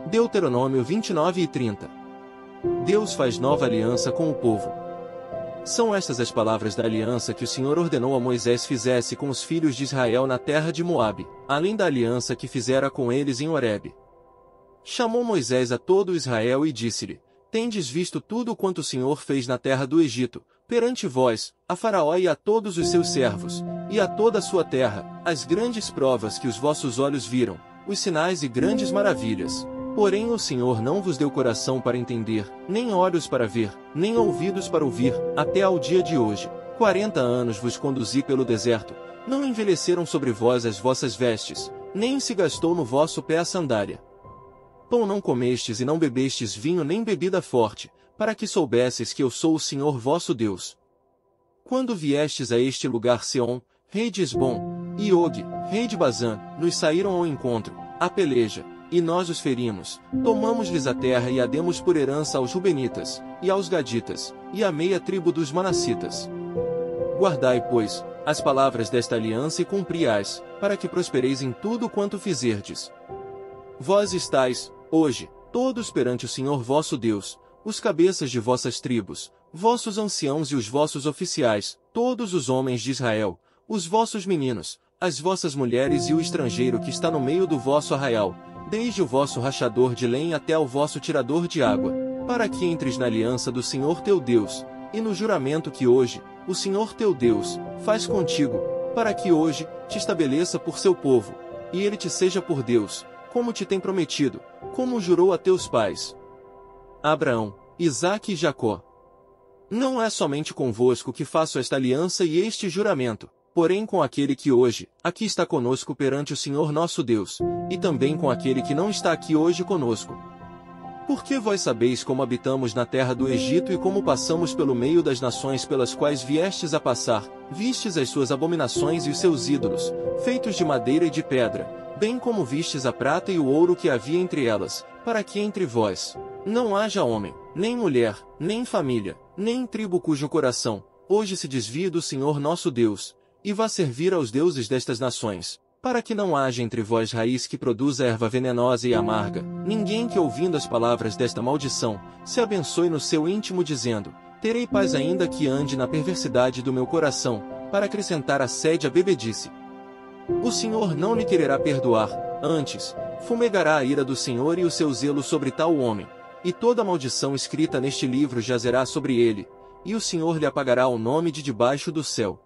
Deuteronômio 29 e 30. Deus faz nova aliança com o povo. São estas as palavras da aliança que o Senhor ordenou a Moisés fizesse com os filhos de Israel na terra de Moabe, além da aliança que fizera com eles em Horebe. Chamou Moisés a todo Israel e disse-lhe: Tendes visto tudo quanto o Senhor fez na terra do Egito, perante vós, a Faraó e a todos os seus servos, e a toda a sua terra, as grandes provas que os vossos olhos viram, os sinais e grandes maravilhas. Porém o Senhor não vos deu coração para entender, nem olhos para ver, nem ouvidos para ouvir, até ao dia de hoje. 40 anos vos conduzi pelo deserto, não envelheceram sobre vós as vossas vestes, nem se gastou no vosso pé a sandália. Pão não comestes e não bebestes vinho nem bebida forte, para que soubesses que eu sou o Senhor vosso Deus. Quando viestes a este lugar Seom, rei de Esbom, e Og, rei de Bazã, nos saíram ao encontro, a peleja, e nós os ferimos, tomamos-lhes a terra e a demos por herança aos Rubenitas, e aos Gaditas, e à meia tribo dos Manassitas. Guardai, pois, as palavras desta aliança e cumpri-as, para que prospereis em tudo quanto fizerdes. Vós estáis, hoje, todos perante o Senhor vosso Deus, os cabeças de vossas tribos, vossos anciãos e os vossos oficiais, todos os homens de Israel, os vossos meninos, as vossas mulheres e o estrangeiro que está no meio do vosso arraial, desde o vosso rachador de lenha até ao vosso tirador de água, para que entres na aliança do Senhor teu Deus, e no juramento que hoje, o Senhor teu Deus, faz contigo, para que hoje, te estabeleça por seu povo, e ele te seja por Deus, como te tem prometido, como jurou a teus pais, Abraão, Isaque e Jacó. Não é somente convosco que faço esta aliança e este juramento, porém com aquele que hoje, aqui está conosco perante o Senhor nosso Deus, e também com aquele que não está aqui hoje conosco. Porque vós sabeis como habitamos na terra do Egito e como passamos pelo meio das nações pelas quais viestes a passar, vistes as suas abominações e os seus ídolos, feitos de madeira e de pedra, bem como vistes a prata e o ouro que havia entre elas, para que entre vós não haja homem, nem mulher, nem família, nem tribo cujo coração, hoje se desvie do Senhor nosso Deus, e vá servir aos deuses destas nações, para que não haja entre vós raiz que produza erva venenosa e amarga, ninguém que ouvindo as palavras desta maldição, se abençoe no seu íntimo dizendo, terei paz ainda que ande na perversidade do meu coração, para acrescentar a sede à bebedice. O Senhor não lhe quererá perdoar, antes, fumegará a ira do Senhor e o seu zelo sobre tal homem, e toda a maldição escrita neste livro jazerá sobre ele, e o Senhor lhe apagará o nome de debaixo do céu.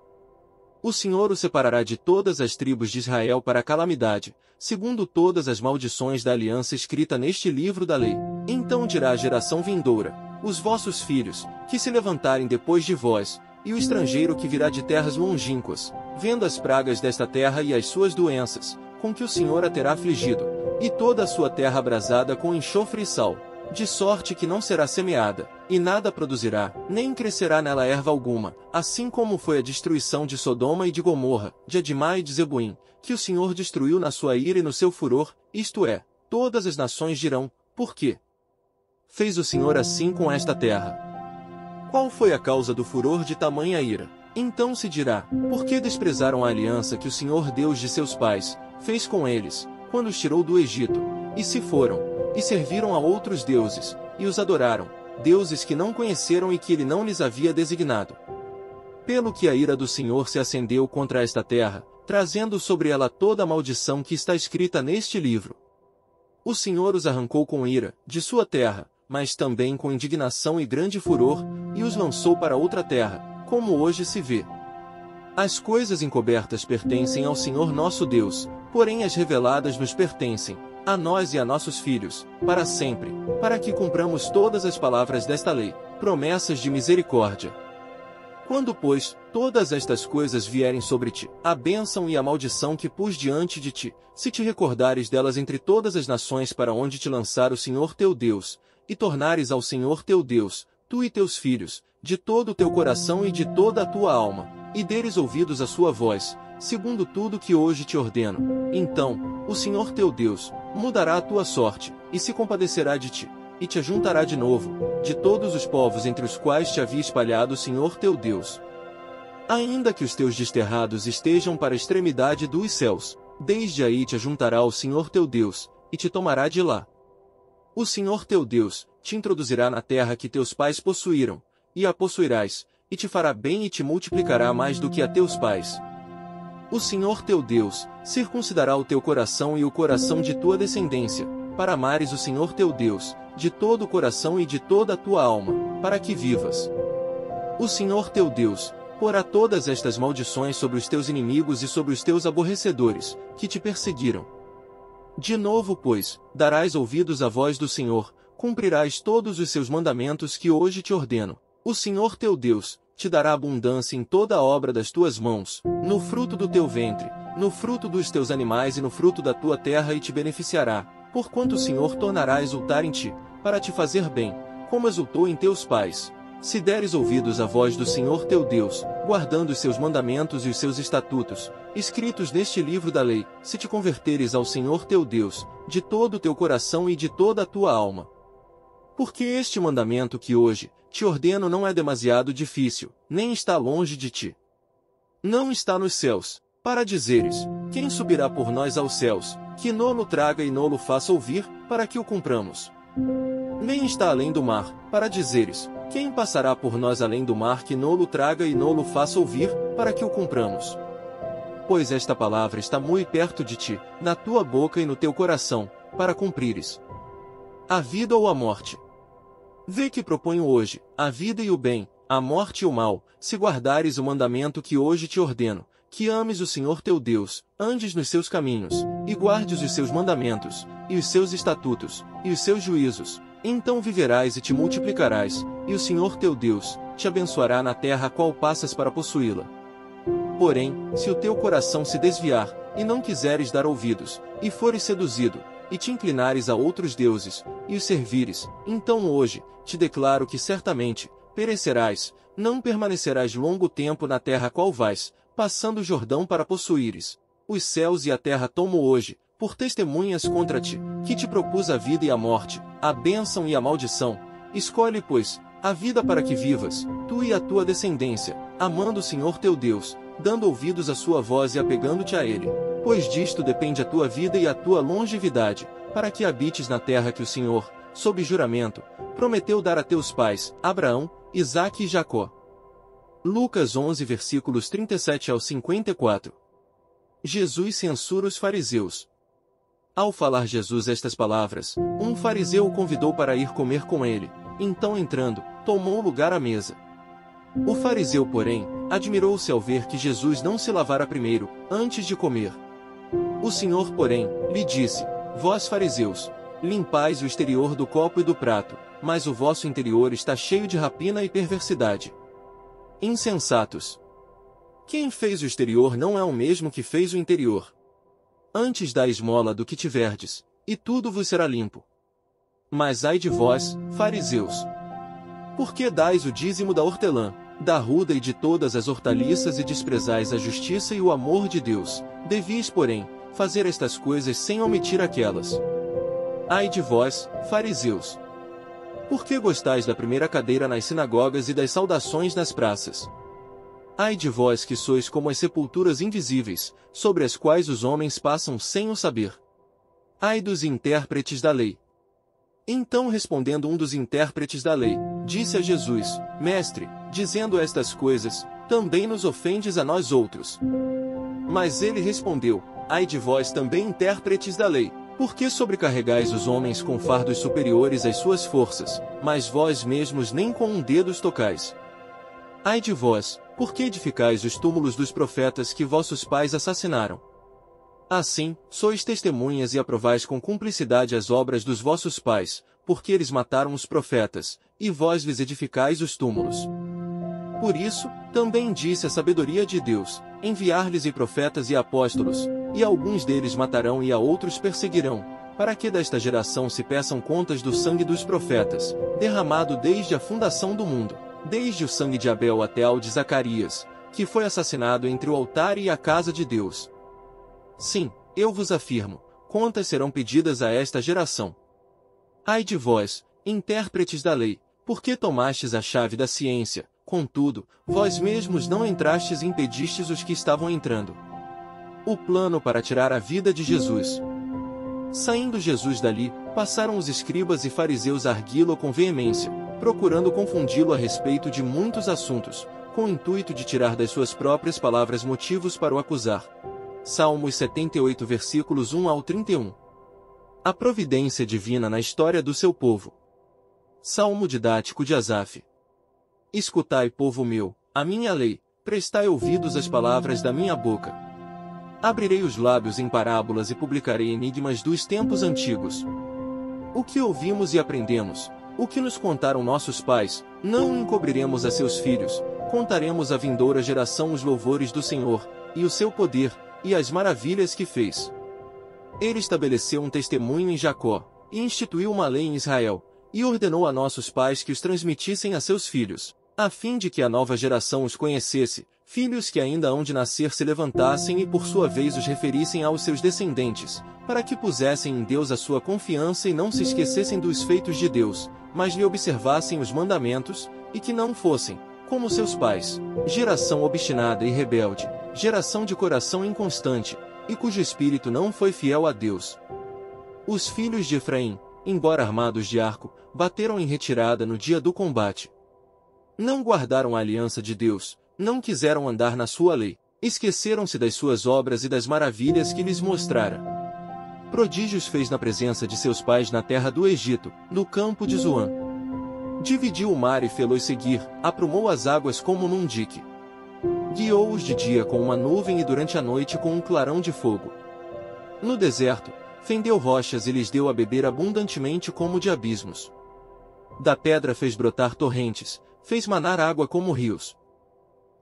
O Senhor o separará de todas as tribos de Israel para a calamidade, segundo todas as maldições da aliança escrita neste livro da lei. Então dirá a geração vindoura, os vossos filhos, que se levantarem depois de vós, e o estrangeiro que virá de terras longínquas, vendo as pragas desta terra e as suas doenças, com que o Senhor a terá afligido, e toda a sua terra abrasada com enxofre e sal, de sorte que não será semeada, e nada produzirá, nem crescerá nela erva alguma, assim como foi a destruição de Sodoma e de Gomorra, de Adimá e de Zeboim, que o Senhor destruiu na sua ira e no seu furor, isto é, todas as nações dirão, por quê? Fez o Senhor assim com esta terra? Qual foi a causa do furor de tamanha ira? Então se dirá, por que desprezaram a aliança que o Senhor Deus de seus pais fez com eles, quando os tirou do Egito, e se foram, e serviram a outros deuses, e os adoraram, deuses que não conheceram e que ele não lhes havia designado. Pelo que a ira do Senhor se acendeu contra esta terra, trazendo sobre ela toda a maldição que está escrita neste livro. O Senhor os arrancou com ira, de sua terra, mas também com indignação e grande furor, e os lançou para outra terra, como hoje se vê. As coisas encobertas pertencem ao Senhor nosso Deus, porém as reveladas nos pertencem, a nós e a nossos filhos, para sempre, para que cumpramos todas as palavras desta lei, promessas de misericórdia. Quando, pois, todas estas coisas vierem sobre ti, a bênção e a maldição que pus diante de ti, se te recordares delas entre todas as nações para onde te lançar o Senhor teu Deus, e tornares ao Senhor teu Deus, tu e teus filhos, de todo o teu coração e de toda a tua alma, e deres ouvidos à sua voz, segundo tudo que hoje te ordeno, então, o Senhor teu Deus, mudará a tua sorte, e se compadecerá de ti, e te ajuntará de novo, de todos os povos entre os quais te havia espalhado o Senhor teu Deus. Ainda que os teus desterrados estejam para a extremidade dos céus, Desde aí te ajuntará o Senhor teu Deus, e te tomará de lá. O Senhor teu Deus te introduzirá na terra que teus pais possuíram, e a possuirás, e te fará bem e te multiplicará mais do que a teus pais. O Senhor teu Deus circuncidará o teu coração e o coração de tua descendência, para amares o Senhor teu Deus, de todo o coração e de toda a tua alma, para que vivas. O Senhor teu Deus porá todas estas maldições sobre os teus inimigos e sobre os teus aborrecedores, que te perseguiram. De novo, pois, darás ouvidos à voz do Senhor, cumprirás todos os seus mandamentos que hoje te ordeno. O Senhor teu Deus te dará abundância em toda a obra das tuas mãos, no fruto do teu ventre, no fruto dos teus animais e no fruto da tua terra, e te beneficiará, porquanto o Senhor tornará a exultar em ti, para te fazer bem, como exultou em teus pais. Se deres ouvidos à voz do Senhor teu Deus, guardando os seus mandamentos e os seus estatutos, escritos neste livro da lei, se te converteres ao Senhor teu Deus, de todo o teu coração e de toda a tua alma. Porque este mandamento que hoje te ordeno não é demasiado difícil, nem está longe de ti. Não está nos céus, para dizeres: quem subirá por nós aos céus, que no-lo traga e no-lo faça ouvir, para que o cumpramos. Nem está além do mar, para dizeres: quem passará por nós além do mar, que no-lo traga e no-lo faça ouvir, para que o cumpramos. Pois esta palavra está muito perto de ti, na tua boca e no teu coração, para cumprires. A vida ou a morte. Vê que proponho hoje, a vida e o bem, a morte e o mal, se guardares o mandamento que hoje te ordeno, que ames o Senhor teu Deus, andes nos seus caminhos, e guardes os seus mandamentos, e os seus estatutos, e os seus juízos. Então viverás e te multiplicarás, e o Senhor teu Deus te abençoará na terra a qual passas para possuí-la. Porém, se o teu coração se desviar, e não quiseres dar ouvidos, e fores seduzido, e te inclinares a outros deuses, e os servires, então hoje te declaro que certamente perecerás, não permanecerás longo tempo na terra a qual vais, passando o Jordão para possuíres. Os céus e a terra tomo hoje, por testemunhas contra ti, que te propus a vida e a morte, a bênção e a maldição. Escolhe, pois, a vida para que vivas, tu e a tua descendência, amando o Senhor teu Deus, dando ouvidos à sua voz e apegando-te a Ele. Pois disto depende a tua vida e a tua longevidade, para que habites na terra que o Senhor, sob juramento, prometeu dar a teus pais, Abraão, Isaque e Jacó. Lucas 11 versículos 37 ao 54. Jesus censura os fariseus. Ao falar Jesus estas palavras, um fariseu o convidou para ir comer com ele. Então, entrando, tomou lugar à mesa. O fariseu, porém, admirou-se ao ver que Jesus não se lavara primeiro, antes de comer. O Senhor, porém, lhe disse: vós fariseus, limpais o exterior do copo e do prato, mas o vosso interior está cheio de rapina e perversidade. Insensatos! Quem fez o exterior não é o mesmo que fez o interior. Antes dai esmola do que tiverdes, e tudo vos será limpo. Mas ai de vós, fariseus! Porque dais o dízimo da hortelã, da ruda e de todas as hortaliças e desprezais a justiça e o amor de Deus. Devis, porém, fazer estas coisas sem omitir aquelas. Ai de vós, fariseus! Porque gostais da primeira cadeira nas sinagogas e das saudações nas praças. Ai de vós que sois como as sepulturas invisíveis, sobre as quais os homens passam sem o saber. Ai dos intérpretes da lei! Então, respondendo um dos intérpretes da lei, disse a Jesus: Mestre, dizendo estas coisas, também nos ofendes a nós outros. Mas ele respondeu: Ai de vós também, intérpretes da lei! Porque sobrecarregais os homens com fardos superiores às suas forças, mas vós mesmos nem com um dedo os tocais. Ai de vós, porque edificais os túmulos dos profetas que vossos pais assassinaram. Assim, sois testemunhas e aprovais com cumplicidade as obras dos vossos pais, porque eles mataram os profetas, e vós lhes edificais os túmulos. Por isso, também disse a sabedoria de Deus: enviar-lhes profetas e apóstolos, e alguns deles matarão e a outros perseguirão, para que desta geração se peçam contas do sangue dos profetas, derramado desde a fundação do mundo, desde o sangue de Abel até ao de Zacarias, que foi assassinado entre o altar e a casa de Deus. Sim, eu vos afirmo, contas serão pedidas a esta geração. Ai de vós, intérpretes da lei, porque tomastes a chave da ciência, contudo, vós mesmos não entrastes e impedistes os que estavam entrando. O plano para tirar a vida de Jesus. Saindo Jesus dali, passaram os escribas e fariseus a arguí-lo com veemência, procurando confundi-lo a respeito de muitos assuntos, com o intuito de tirar das suas próprias palavras motivos para o acusar. Salmos 78 versículos 1 ao 31. A providência divina na história do seu povo. Salmo didático de Asaf. Escutai, povo meu, a minha lei, prestai ouvidos às palavras da minha boca. Abrirei os lábios em parábolas e publicarei enigmas dos tempos antigos. O que ouvimos e aprendemos, o que nos contaram nossos pais, não o encobriremos a seus filhos, contaremos à vindoura geração os louvores do Senhor, e o seu poder, e as maravilhas que fez. Ele estabeleceu um testemunho em Jacó, e instituiu uma lei em Israel, e ordenou a nossos pais que os transmitissem a seus filhos, a fim de que a nova geração os conhecesse, filhos que ainda hão de nascer se levantassem e por sua vez os referissem aos seus descendentes, para que pusessem em Deus a sua confiança e não se esquecessem dos feitos de Deus, mas lhe observassem os mandamentos, e que não fossem, como seus pais, geração obstinada e rebelde, geração de coração inconstante, e cujo espírito não foi fiel a Deus. Os filhos de Efraim, embora armados de arco, bateram em retirada no dia do combate. Não guardaram a aliança de Deus, não quiseram andar na sua lei, esqueceram-se das suas obras e das maravilhas que lhes mostrara. Prodígios fez na presença de seus pais na terra do Egito, no campo de Zoan. Dividiu o mar e fê-los seguir, aprumou as águas como num dique. Guiou-os de dia com uma nuvem e durante a noite com um clarão de fogo. No deserto, fendeu rochas e lhes deu a beber abundantemente como de abismos. Da pedra fez brotar torrentes, fez manar água como rios.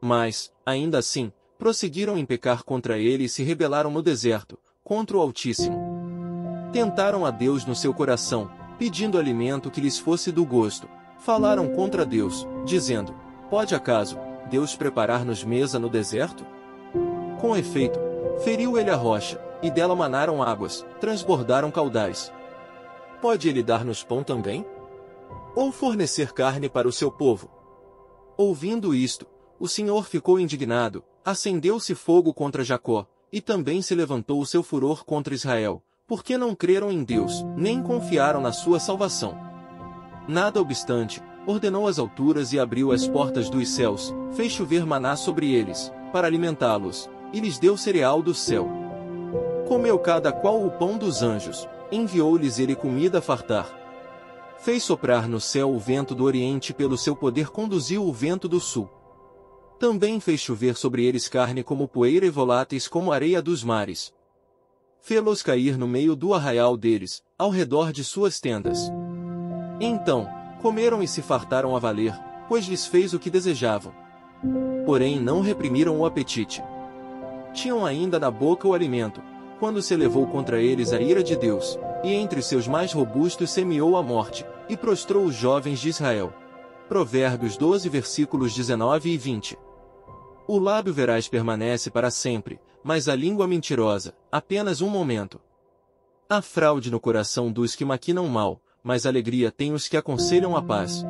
Mas, ainda assim, prosseguiram em pecar contra ele e se rebelaram no deserto, contra o Altíssimo. Tentaram a Deus no seu coração, pedindo alimento que lhes fosse do gosto. Falaram contra Deus, dizendo: pode acaso Deus preparar-nos mesa no deserto? Com efeito, feriu ele a rocha, e dela manaram águas, transbordaram caudais. Pode ele dar-nos pão também? Ou fornecer carne para o seu povo? Ouvindo isto, o Senhor ficou indignado, acendeu-se fogo contra Jacó, e também se levantou o seu furor contra Israel, porque não creram em Deus, nem confiaram na sua salvação. Nada obstante, ordenou as alturas e abriu as portas dos céus, fez chover maná sobre eles, para alimentá-los, e lhes deu cereal do céu. Comeu cada qual o pão dos anjos, enviou-lhes ele comida a fartar. Fez soprar no céu o vento do oriente e pelo seu poder conduziu o vento do sul. Também fez chover sobre eles carne como poeira e voláteis como areia dos mares. Fê-los cair no meio do arraial deles, ao redor de suas tendas. Então, comeram e se fartaram a valer, pois lhes fez o que desejavam. Porém não reprimiram o apetite. Tinham ainda na boca o alimento, quando se elevou contra eles a ira de Deus, e entre seus mais robustos semeou a morte, e prostrou os jovens de Israel. Provérbios 12 versículos 19 e 20. O lábio veraz permanece para sempre, mas a língua mentirosa, apenas um momento. Há fraude no coração dos que maquinam mal, mas alegria tem os que aconselham a paz.